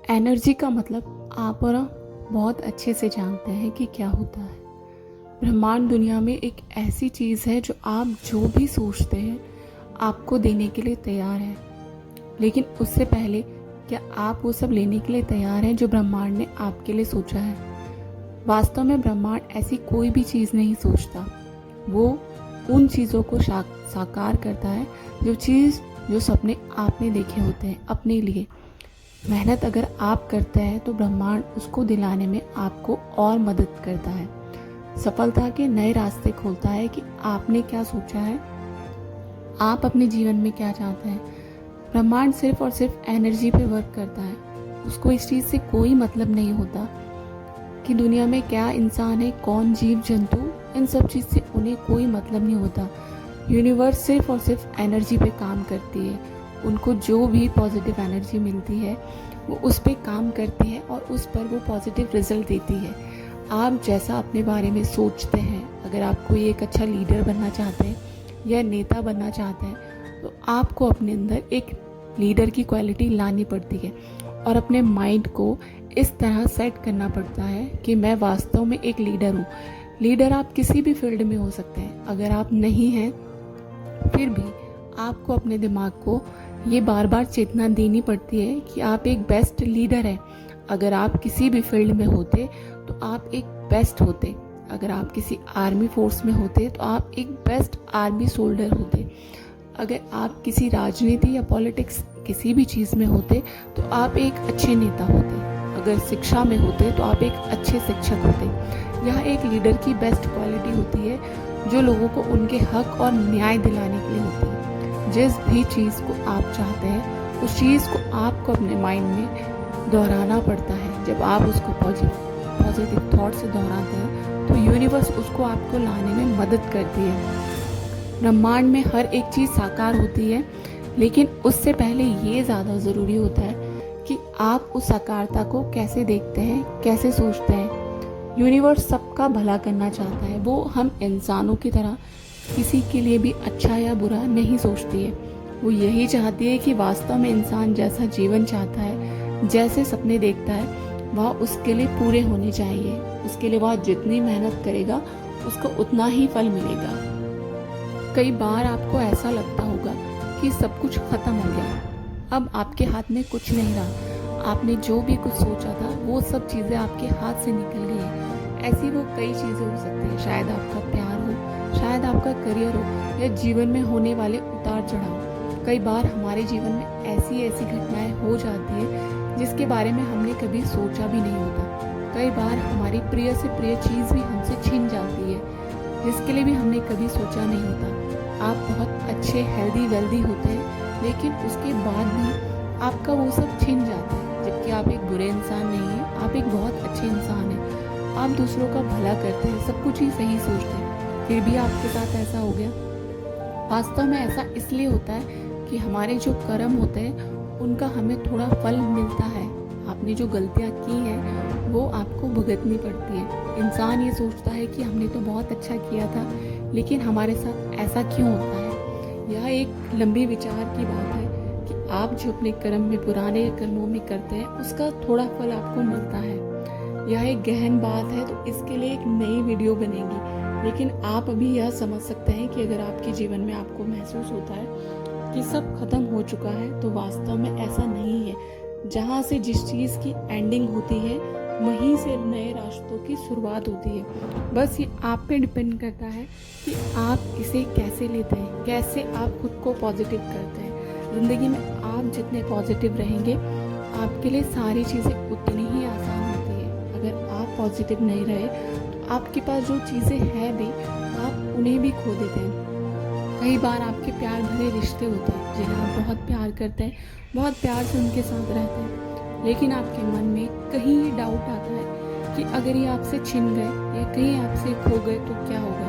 Energy का मतलब आप और बहुत अच्छे से जानते हैं कि क्या होता है। ब्रह्मांड दुनिया में एक ऐसी चीज़ है जो आप जो भी सोचते हैं आपको देने के लिए तैयार है। लेकिन उससे पहले क्या आप वो सब लेने के लिए तैयार हैं जो ब्रह्मांड ने आपके लिए सोचा है? वास्तव में ब्रह्मांड ऐसी कोई भी चीज़ नहीं सोचता। वो उन चीज़ों को साकार करता है जो सपने आपने देखे होते हैं अपने लिए। मेहनत अगर आप करते हैं तो ब्रह्मांड उसको दिलाने में आपको और मदद करता है। सफलता के नए रास्ते खोलता है कि आपने क्या सोचा है, आप अपने जीवन में क्या चाहते हैं। ब्रह्मांड सिर्फ और सिर्फ एनर्जी पे वर्क करता है। उसको इस चीज़ से कोई मतलब नहीं होता कि दुनिया में क्या इंसान है, कौन जीव जंतु, इन सब चीज़ से उन्हें कोई मतलब नहीं होता। यूनिवर्स सिर्फ और सिर्फ एनर्जी पे काम करती है। उनको जो भी पॉजिटिव एनर्जी मिलती है वो उस पर काम करती है और उस पर वो पॉजिटिव रिजल्ट देती है। आप जैसा अपने बारे में सोचते हैं, अगर आप कोई एक अच्छा लीडर बनना चाहते हैं या नेता बनना चाहते हैं तो आपको अपने अंदर एक लीडर की क्वालिटी लानी पड़ती है और अपने माइंड को इस तरह सेट करना पड़ता है कि मैं वास्तव में एक लीडर हूँ। लीडर आप किसी भी फील्ड में हो सकते हैं। अगर आप नहीं हैं फिर भी आपको अपने दिमाग को ये बार बार चेतना देनी पड़ती है कि आप एक बेस्ट लीडर हैं। अगर आप किसी भी फील्ड में होते तो आप एक बेस्ट होते। अगर आप किसी आर्मी फोर्स में होते तो आप एक बेस्ट आर्मी सोल्जर होते। अगर आप किसी राजनीति या पॉलिटिक्स किसी भी चीज़ में होते तो आप एक अच्छे नेता होते। अगर शिक्षा में होते तो आप एक अच्छे शिक्षक होते। यह एक लीडर की बेस्ट क्वालिटी होती है जो लोगों को उनके हक और न्याय दिलाने के लिए होती है। जिस भी चीज़ को आप चाहते हैं उस चीज़ को आपको अपने माइंड में दोहराना पड़ता है। जब आप उसको पॉजिटिव थॉट से दोहराते हैं तो यूनिवर्स उसको आपको लाने में मदद करती है। ब्रह्मांड में हर एक चीज़ साकार होती है, लेकिन उससे पहले ये ज़्यादा ज़रूरी होता है कि आप उस साकारता को कैसे देखते हैं, कैसे सोचते हैं। यूनिवर्स सबका भला करना चाहता है। वो हम इंसानों की तरह किसी के लिए भी अच्छा या बुरा नहीं सोचती है। वो यही चाहती है कि वास्तव में इंसान जैसा जीवन चाहता है, जैसे सपने देखता है, वह उसके लिए पूरे होने चाहिए। उसके लिए वह जितनी मेहनत करेगा उसको उतना ही फल मिलेगा। कई बार आपको ऐसा लगता होगा कि सब कुछ खत्म हो गया, अब आपके हाथ में कुछ नहीं रहा। आपने जो भी कुछ सोचा था वो सब चीज़ें आपके हाथ से निकल गई हैं। ऐसी वो कई चीज़ें हो सकती हैं। शायद आपका प्यार हो, शायद आपका करियर हो, या जीवन में होने वाले उतार चढ़ाव। कई बार हमारे जीवन में ऐसी ऐसी घटनाएं हो जाती है जिसके बारे में हमने कभी सोचा भी नहीं होता। कई बार हमारी प्रिय से प्रिय चीज़ भी हमसे छिन जाती है जिसके लिए भी हमने कभी सोचा नहीं होता। आप बहुत अच्छे हेल्दी वेल्दी होते हैं, लेकिन उसके बाद भी आपका वो सब छिन जाता है। जबकि आप एक बुरे इंसान नहीं हैं, आप एक बहुत अच्छे इंसान हैं। आप दूसरों का भला करते हैं, सब कुछ ही सही सोचते हैं, फिर भी आपके साथ ऐसा हो गया। वास्तव में ऐसा इसलिए होता है कि हमारे जो कर्म होते हैं उनका हमें थोड़ा फल मिलता है। आपने जो गलतियाँ की हैं वो आपको भुगतनी पड़ती है। इंसान ये सोचता है कि हमने तो बहुत अच्छा किया था, लेकिन हमारे साथ ऐसा क्यों होता है। यह एक लंबी विचार की बात है कि आप जो अपने कर्म में, पुराने कर्मों में करते हैं, उसका थोड़ा फल आपको मिलता है। यह एक गहन बात है, तो इसके लिए एक नई वीडियो बनेगी। लेकिन आप अभी यह समझ सकते हैं कि अगर आपके जीवन में आपको महसूस होता है कि सब खत्म हो चुका है, तो वास्तव में ऐसा नहीं है। जहाँ से जिस चीज़ की एंडिंग होती है वहीं से नए रास्तों की शुरुआत होती है। बस ये आप पे डिपेंड करता है कि आप इसे कैसे लेते हैं, कैसे आप खुद को पॉजिटिव करते हैं। ज़िंदगी में आप जितने पॉजिटिव रहेंगे आपके लिए सारी चीज़ें उतनी ही आसान होती है। अगर आप पॉजिटिव नहीं रहे तो आपके पास जो चीज़ें हैं भी, आप उन्हें भी खो देते हैं। कई बार आपके प्यार भरे रिश्ते होते हैं जिन्हें आप बहुत प्यार करते हैं, बहुत प्यार से उनके साथ रहते हैं, लेकिन आपके मन में कहीं ये डाउट आता है कि अगर ये आपसे छिन गए या कहीं आपसे खो गए तो क्या होगा।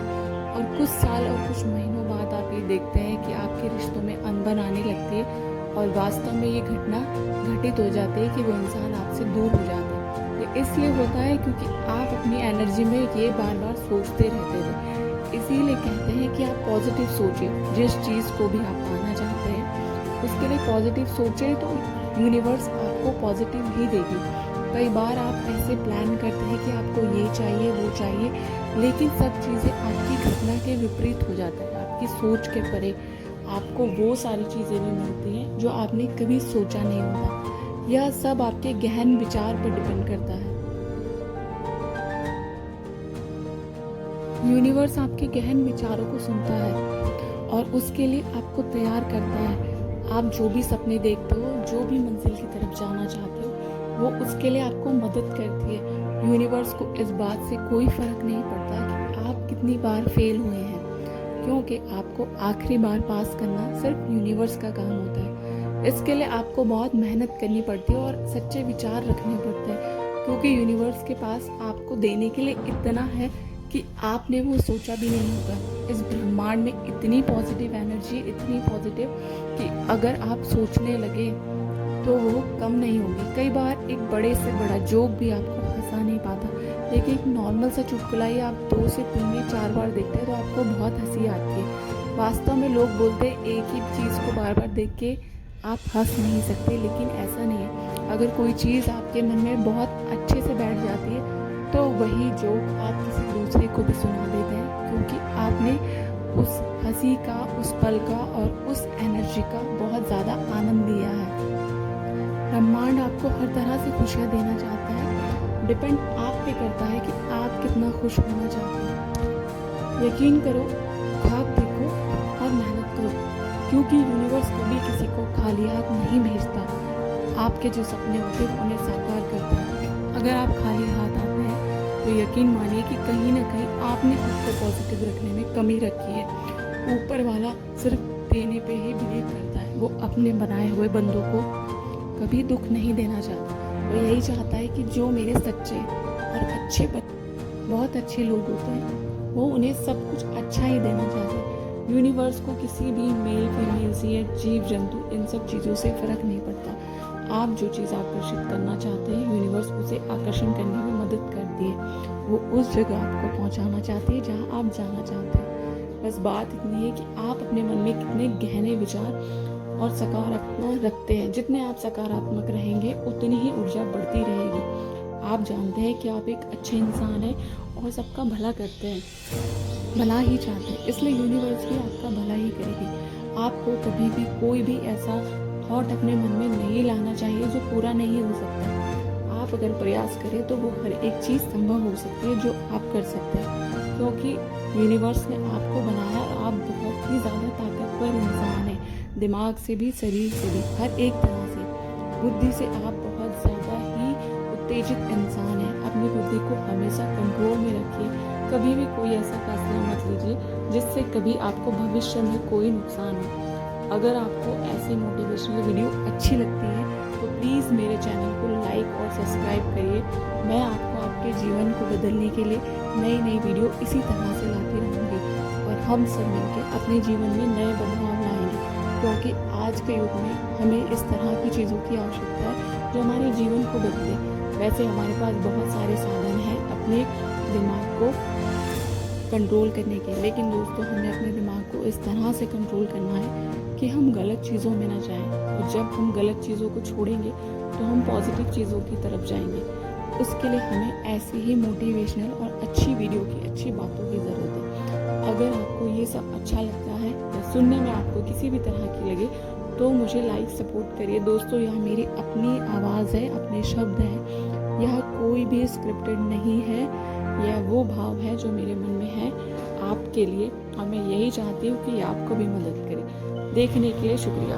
और कुछ साल और कुछ महीनों बाद आप ये देखते हैं कि आपके रिश्तों में अनबन आने लगती है और वास्तव में ये घटना घटित हो जाती है कि वो इंसान आपसे दूर हो जाता है। ये इसलिए होता है क्योंकि आप अपनी एनर्जी में ये बार बार सोचते रहते थे। इसीलिए कहते हैं कि आप पॉजिटिव सोचिए। जिस चीज़ को भी आप पाना चाहते हैं उसके लिए पॉजिटिव सोचें तो यूनिवर्स आपको आपको पॉजिटिव ही देगी। कई बार आप ऐसे प्लान करते हैं कि आपको ये चाहिए वो चाहिए, लेकिन सब चीज़ें आपकी घटना के विपरीत हो जाता है, आपकी सोच के परे आपको वो सारी चीज़ें भी मिलती हैं जो आपने कभी सोचा नहीं होता। यह सब आपके गहन विचार पर डिपेंड करता है। यूनिवर्स आपके गहन विचारों को सुनता है और उसके लिए आपको तैयार करता है। आप जो भी सपने देखते हो, जो भी मंजिल की तरफ जाना चाहते हो, वो उसके लिए आपको मदद करती है। यूनिवर्स को इस बात से कोई फ़र्क नहीं पड़ता कि आप कितनी बार फेल हुए हैं, क्योंकि आपको आखिरी बार पास करना सिर्फ यूनिवर्स का काम होता है। इसके लिए आपको बहुत मेहनत करनी पड़ती है और सच्चे विचार रखने पड़ते हैं, क्योंकि यूनिवर्स के पास आपको देने के लिए इतना है कि आपने वो सोचा भी नहीं होगा। इस ब्रह्मांड में इतनी पॉजिटिव एनर्जी, इतनी पॉजिटिव कि अगर आप सोचने लगे तो वो कम नहीं होगी। कई बार एक बड़े से बड़ा जोक भी आपको हंसा नहीं पाता, लेकिन एक नॉर्मल सा चुटकुला ही आप 2 से 3 या 4 बार देखते हैं तो आपको बहुत हंसी आती है। वास्तव में लोग बोलते हैं एक ही चीज़ को बार बार देख के आप हंस नहीं सकते, लेकिन ऐसा नहीं है। अगर कोई चीज़ आपके मन में बहुत अच्छे से बैठ जाती है तो वही जोक आप किसी दूसरे को भी सुना देते हैं, क्योंकि आपने उस हंसी का, उस पल का और उस एनर्जी का बहुत ज़्यादा आनंद लिया है। ब्रह्मांड आपको हर तरह से खुशियाँ देना चाहता है। डिपेंड आप पे करता है कि आप कितना खुश होना चाहते हैं। यकीन करो, ख्वाब देखो और मेहनत करो, क्योंकि यूनिवर्स कभी किसी को खाली हाथ नहीं भेजता। आपके जो सपने होते हैं उन्हें साकार करता है। अगर आप खाली हाथ आते हैं तो यकीन मानिए कि कहीं ना कहीं आपने खुद को पॉजिटिव रखने में कमी रखी है। ऊपर वाला सिर्फ देने पे ही बिलीव करता है, वो अपने बनाए हुए बंदों को कभी दुख नहीं देना चाहता। वो यही चाहता है कि जो मेरे सच्चे और अच्छे बहुत अच्छे लोग होते हैं, वो उन्हें सब कुछ अच्छा ही देना चाहते हैं। यूनिवर्स को किसी भी मेल फीमेल से या जीव जंतु इन सब चीज़ों से फ़र्क नहीं पड़ता। आप जो चीज़ आकर्षित करना चाहते हैं, यूनिवर्स उसे आकर्षण करने में मदद करती है। वो उस जगह आपको पहुंचाना चाहती है जहां आप जाना चाहते हैं। बस बात इतनी है कि आप अपने मन में कितने गहने विचार और सकारात्मक रखते हैं। जितने आप सकारात्मक रहेंगे उतनी ही ऊर्जा बढ़ती रहेगी। आप जानते हैं कि आप एक अच्छे इंसान हैं और सबका भला करते हैं, भला ही चाहते हैं, इसलिए यूनिवर्स भी आपका भला ही करेगी। आपको कभी भी कोई भी ऐसा थॉट अपने मन में नहीं लाना चाहिए जो पूरा नहीं हो सकता। आप अगर प्रयास करें तो वो हर एक चीज़ संभव हो सकती है जो आप कर सकते हैं, क्योंकि यूनिवर्स ने आपको बनाया और आप बहुत ही ज़्यादा ताकतवर इंसान हैं। दिमाग से भी, शरीर से भी, हर एक तरह से। बुद्धि से आप बहुत ज़्यादा ही उत्तेजित इंसान हैं। अपनी बुद्धि को हमेशा कंट्रोल में रखिए। कभी भी कोई ऐसा फैसला मत लीजिए जिससे कभी आपको भविष्य में कोई नुकसान हो। अगर आपको ऐसी मोटिवेशनल वीडियो अच्छी लगती है तो प्लीज़ मेरे चैनल को लाइक और सब्सक्राइब करिए। मैं आपको आपके जीवन को बदलने के लिए नई नई वीडियो इसी तरह से लाती रहूँगी और हम सब मिलकर अपने जीवन में नए बदलाव लाएंगे, क्योंकि आज के युग में हमें इस तरह की चीज़ों की आवश्यकता है जो हमारे जीवन को बदले। वैसे हमारे पास बहुत सारे साधन हैं अपने दिमाग को कंट्रोल करने के, लेकिन दोस्तों हमें अपने दिमाग को इस तरह से कंट्रोल करना है कि हम गलत चीज़ों में ना जाएं, और जब हम गलत चीज़ों को छोड़ेंगे तो हम पॉजिटिव चीज़ों की तरफ जाएंगे। उसके लिए हमें ऐसी ही मोटिवेशनल और अच्छी वीडियो की, अच्छी बातों की ज़रूरत है। अगर आपको ये सब अच्छा लगता है या सुनने में आपको किसी भी तरह की लगे तो मुझे लाइक सपोर्ट करिए। दोस्तों यह मेरी अपनी आवाज़ है, अपने शब्द हैं, यह कोई भी स्क्रिप्टेड नहीं है। यह वो भाव है जो मेरे मन में है आपके लिए, और मैं यही चाहती हूँ कि आपको भी मदद करे। देखने के लिए शुक्रिया।